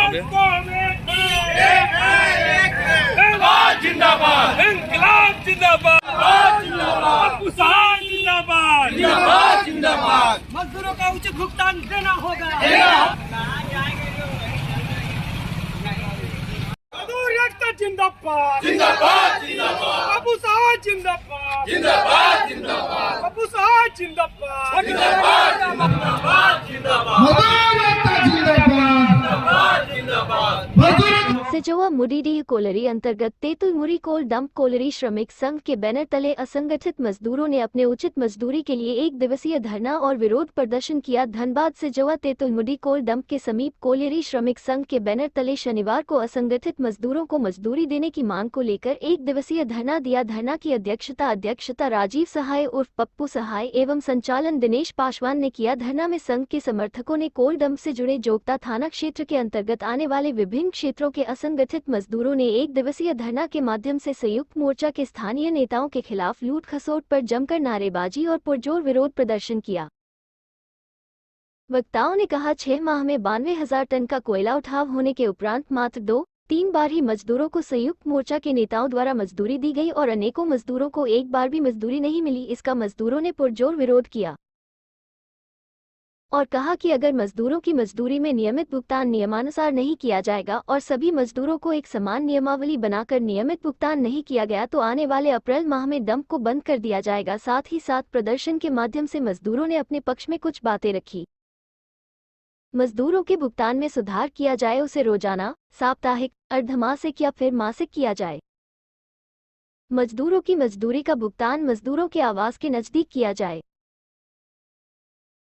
आगे जिंदाबाद, इंकलाब जिंदाबाद, पप्पू साहब जिंदाबाद, जिंदाबाद जिंदाबाद। मजदूरों का उचित भुगतान देना होगा। मजदूर एकता जिंदाबाद, जिंदाबाद जिंदाबाद, पप्पू साहब जिंदाबाद, जिंदाबाद जिंदाबाद, पप्पू साहब जिंदाबाद, जिंदाबाद जिंदाबाद, जिंदाबाद। सिजोआ मुडीडीह कोलरी अंतर्गत तेतुल मुरी कोल डंप कोलरी श्रमिक संघ के बैनर तले असंगठित मजदूरों ने अपने उचित मजदूरी के लिए एक दिवसीय धरना और विरोध प्रदर्शन किया। धनबाद सिजोआ तेतुल मुडी कोल डंप के समीप कोलरी श्रमिक संघ के बैनर तले शनिवार को असंगठित मजदूरों को मजदूरी देने की मांग को लेकर एक दिवसीय धरना दिया। धरना की अध्यक्षता राजीव सहाय उर्फ पप्पू सहाय एवं संचालन दिनेश पासवान ने किया। धरना में संघ के समर्थकों ने कोल डंप से जुड़े जोगता थाना क्षेत्र के अंतर्गत आने वाले विभिन्न क्षेत्रों के असंगठित मजदूरों ने एक दिवसीय धरना के माध्यम से संयुक्त मोर्चा के स्थानीय नेताओं के खिलाफ लूट खसोट पर जमकर नारेबाजी और पुरजोर विरोध प्रदर्शन किया। वक्ताओं ने कहा 6 माह में 92,000 टन का कोयला उठाव होने के उपरांत मात्र 2-3 बार ही मजदूरों को संयुक्त मोर्चा के नेताओं द्वारा मजदूरी दी गई और अनेकों मजदूरों को एक बार भी मजदूरी नहीं मिली। इसका मजदूरों ने पुरजोर विरोध किया और कहा कि अगर मजदूरों की मजदूरी में नियमित भुगतान नियमानुसार नहीं किया जाएगा और सभी मजदूरों को एक समान नियमावली बनाकर नियमित भुगतान नहीं किया गया तो आने वाले अप्रैल माह में डंप को बंद कर दिया जाएगा। साथ ही साथ प्रदर्शन के माध्यम से मजदूरों ने अपने पक्ष में कुछ बातें रखी। मजदूरों के भुगतान में सुधार किया जाए, उसे रोजाना, साप्ताहिक, अर्धमासिक या फिर मासिक किया जाए। मजदूरों की मजदूरी का भुगतान मजदूरों के आवास के नजदीक किया जाए।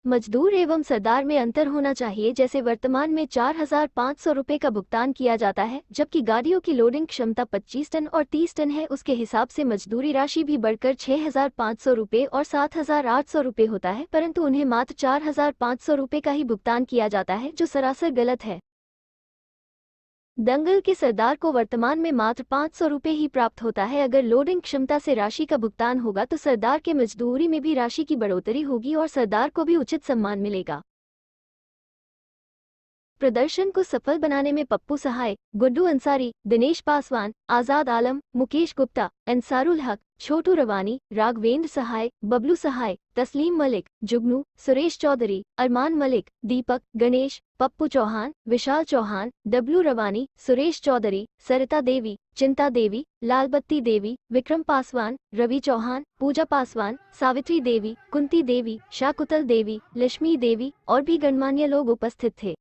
मजदूर एवं सरदार में अंतर होना चाहिए। जैसे वर्तमान में 4,500 रुपये का भुगतान किया जाता है, जबकि गाड़ियों की लोडिंग क्षमता 25 टन और 30 टन है। उसके हिसाब से मजदूरी राशि भी बढ़कर 6,500 रुपये और 7,800 रुपये होता है, परंतु उन्हें मात्र 4,500 रुपये का ही भुगतान किया जाता है, जो सरासर गलत है। दंगल के सरदार को वर्तमान में मात्र 500 रुपये ही प्राप्त होता है। अगर लोडिंग क्षमता से राशि का भुगतान होगा तो सरदार के मजदूरी में भी राशि की बढ़ोतरी होगी और सरदार को भी उचित सम्मान मिलेगा। प्रदर्शन को सफल बनाने में पप्पू सहाय, गुड्डू अंसारी, दिनेश पासवान, आजाद आलम, मुकेश गुप्ता, अंसारुल हक, छोटू रवानी, राघवेंद्र सहाय, बबलू सहाय, तस्लीम मलिक, जुगनू, सुरेश चौधरी, अरमान मलिक, दीपक, गणेश, पप्पू चौहान, विशाल चौहान, डब्लू रवानी, सुरेश चौधरी, सरिता देवी, चिंता देवी, लालबत्ती देवी, विक्रम पासवान, रवि चौहान, पूजा पासवान, सावित्री देवी, कुंती देवी, शाकुतल देवी, लक्ष्मी देवी और भी गणमान्य लोग उपस्थित थे।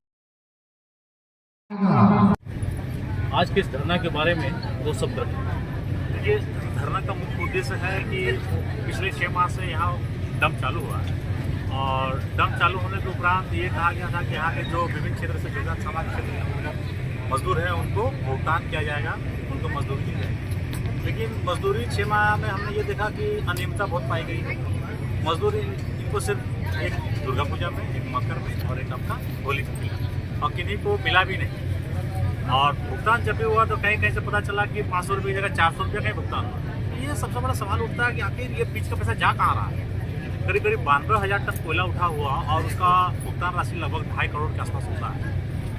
आज के इस धरना के बारे में 2 शब्द रखें। ये धरना का मुख्य उद्देश्य है कि पिछले 6 माह से यहाँ डंप चालू हुआ है और डंप चालू होने के उपरांत ये कहा गया था कि यहाँ के जो विभिन्न क्षेत्र से गुजरात समाज क्षेत्र के मजदूर हैं उनको भुगतान किया जाएगा, उनको मजदूरी दी जाएगी। लेकिन मजदूरी 6 माह में हमने ये देखा कि अनियमितता बहुत पाई गई है। मजदूरी इनको सिर्फ एक दुर्गा पूजा में, एक मकर में और एक अपना होली में मिला और किन्हीं को मिला भी नहीं। और भुगतान जब भी हुआ तो कहीं कहीं से पता चला कि 500 रुपये की जगह 400 रुपये का ही भुगतान हुआ। ये सबसे बड़ा सवाल उठता है कि आखिर ये बीच का पैसा जा कहाँ रहा है। करीब 92,000 टन कोयला उठा हुआ और उसका भुगतान राशि लगभग 2.5 करोड़ के आसपास होता है,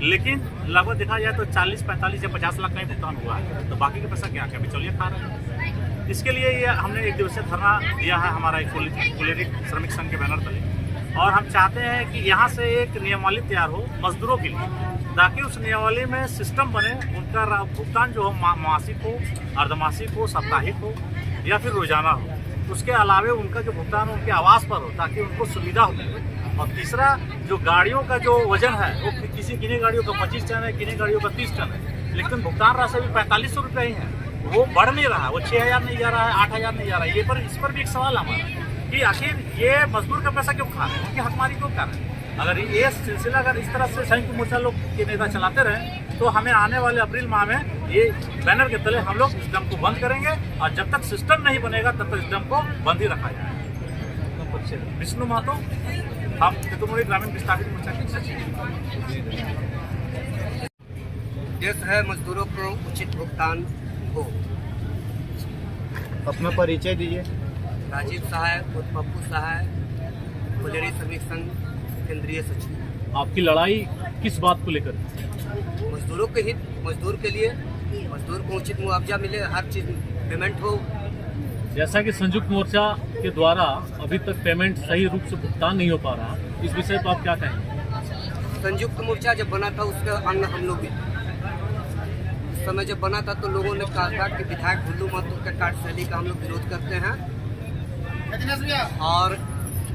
लेकिन लगभग देखा जाए तो 40, 45 या 50 लाख का ही भुगतान हुआ है। तो बाकी का पैसा क्या बिचौलिया खा रहे हैं। इसके लिए ये हमने एक दिवसीय धरना दिया है हमारा कोलेरी श्रमिक संघ के बैनर तले और हम चाहते हैं कि यहाँ से एक नियमावली तैयार हो मजदूरों के लिए, ताकि उस नियमावली में सिस्टम बने, उनका भुगतान जो हो मासिक हो, अर्धमासिक हो, साप्ताहिक हो या फिर रोजाना हो। उसके अलावे उनका जो भुगतान उनके आवास पर हो ताकि उनको सुविधा हो। और तीसरा, जो गाड़ियों का जो वजन है वो किन्हीं गाड़ियों का 25 टन है, किन्हीं गाड़ियों का 30 टन है, लेकिन भुगतान राशि भी 4500 रुपये ही है। वो बढ़ नहीं रहा है, वो 6,000 नहीं जा रहा है, 8,000 नहीं जा रहा है। इस पर भी एक सवाल हमारा कि आखिर ये मजदूर का पैसा क्यों खा रहे हैं, उनकी हकमारी क्यों कर रहे हैं। अगर ये सिलसिला अगर इस तरह से संयुक्त मोर्चा लोग के नेता चलाते रहे तो हमें आने वाले अप्रैल माह में ये बैनर के तले हम लोग इस डंप को बंद करेंगे और जब तक सिस्टम नहीं बनेगा तब तक इस डंप को बंद ही रखा जाएगा। विष्णु महतो, हम तेतुल ग्रामीण विस्थापित मोर्चा के सचिव। देश है मजदूरों को उचित भुगतान हो। अपना परिचय दीजिए। राजीव सहाय और पप्पू सहाय, कोलेरी श्रमिक संघ केंद्रीय सचिव। आपकी लड़ाई किस बात को लेकर? मजदूर मजदूरों के हित, मजदूर के लिए, मजदूर को उचित मुआवजा मिले, हर चीज़ पेमेंट हो। जैसा कि संयुक्त मोर्चा के द्वारा अभी तक पेमेंट सही रूप से भुगतान नहीं हो पा रहा, इस विषय पर आप क्या कहेंगे? संयुक्त मोर्चा जब बना था उसका अंग हम लोग भी, उस समय जब बना था तो लोगों ने कहा था कि विधायक ढुल्लू महतो के कार्यशैली का हम लोग विरोध करते हैं और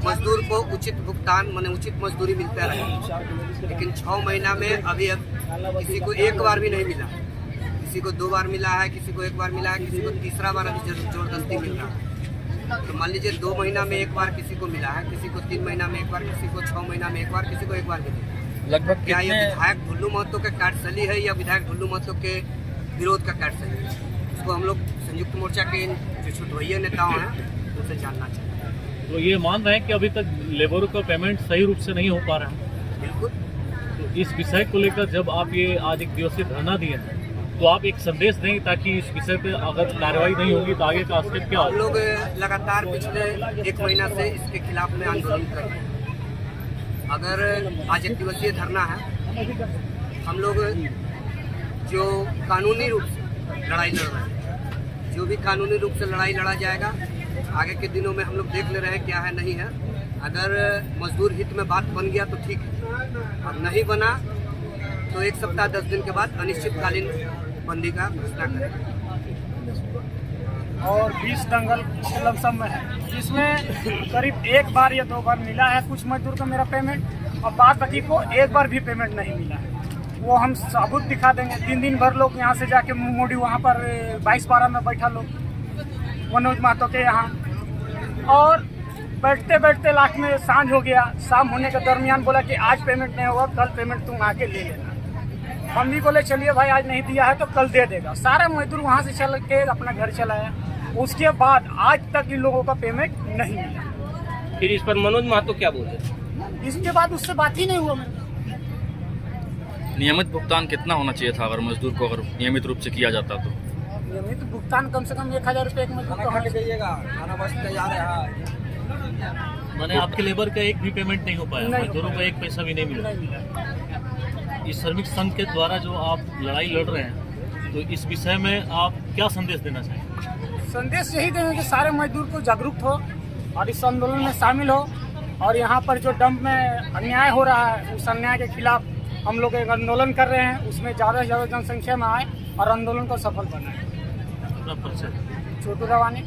मजदूर को उचित भुगतान माने उचित मजदूरी मिलता रहे। लेकिन 6 महीना में अभी किसी को एक बार भी नहीं मिला, किसी को 2 बार मिला है, किसी को 1 बार मिला है, किसी को तीसरा बार अभी जबरदस्ती मिल रहा है। तो मान लीजिए 2 महीना में 1 बार किसी को मिला है, किसी को 3 महीना में 1 बार, किसी को 6 महीना में 1 बार, किसी को 1 बार मिला। लगभग क्या ये विधायक ढुल्लू महतो का कार्यशैली है या विधायक ढुल्लू महतो के विरोध का कार्यशैली है? इसको हम लोग संयुक्त मोर्चा के जो छुटवैया नेताओं हैं उनसे जानना चाहिए। तो ये मान रहे हैं कि अभी तक लेबरों का पेमेंट सही रूप से नहीं हो पा रहा है। बिल्कुल। तो इस विषय को लेकर जब आप ये आज 1 दिवसीय धरना दिए हैं तो आप एक संदेश दें ताकि इस विषय पे अगर कार्रवाई नहीं होगी तो आगे का स्टेप क्या हम होगा? लोग लगातार पिछले 1 महीना से इसके खिलाफ में आंदोलन कर रहे हैं। अगर आज 1 दिवसीय धरना है, हम लोग जो कानूनी रूप से लड़ाई लड़ रहे हैं, जो भी कानूनी रूप से लड़ाई लड़ा जाएगा, आगे के दिनों में हम लोग देख ले रहे हैं क्या है नहीं है। अगर मजदूर हित में बात बन गया तो ठीक है, और नहीं बना तो 1 सप्ताह 10 दिन के बाद अनिश्चितकालीन बंदी का घोषणा करेंगे। और 20 दंगल लमसम में है, जिसमें करीब 1 बार या 2 बार मिला है कुछ मजदूर को मेरा पेमेंट, और बाद बाकी को 1 बार भी पेमेंट नहीं मिला है। वो हम सबूत दिखा देंगे। 3 दिन भर लोग यहाँ से जाके मोदी वहाँ पर 22-12 में बैठा लोग मनोज महतो के यहाँ, और बैठते बैठते लास्ट में सांझ हो गया। शाम होने के दरमियान बोला कि आज पेमेंट नहीं होगा, कल पेमेंट तुम आके ले लेना। हम भी बोले चलिए भाई आज नहीं दिया है तो कल दे देगा। सारा मजदूर वहाँ से चल के अपना घर चलाया। उसके बाद आज तक इन लोगों का पेमेंट नहीं मिला। फिर इस पर मनोज महतो क्या बोले? इसके बाद उससे बात ही नहीं हुआ मेरा। नियमित भुगतान कितना होना चाहिए था अगर मजदूर को अगर नियमित रूप से किया जाता तो? नियमित भुगतान कम से कम 1000 रुपये एक मजदूर को होना चाहिए। खाना बस तैयार है। मैंने आपके लेबर का एक भी पेमेंट नहीं हो पाया, नहीं। मजदूरों का एक पैसा भी नहीं मिला। नहीं मिला। इस श्रमिक संघ के द्वारा जो आप लड़ाई लड़ रहे हैं तो इस विषय में आप क्या संदेश देना चाहेंगे? संदेश यही देंगे कि सारे मजदूर को जागरूक हो और इस आंदोलन में शामिल हो, और यहाँ पर जो डंप में अन्याय हो रहा है उस अन्याय के खिलाफ हम लोग एक आंदोलन कर रहे हैं। उसमें ज़्यादा से ज़्यादा जनसंख्या में आए और आंदोलन को सफल बनाए। अपना परिचय। छोटू रवानी।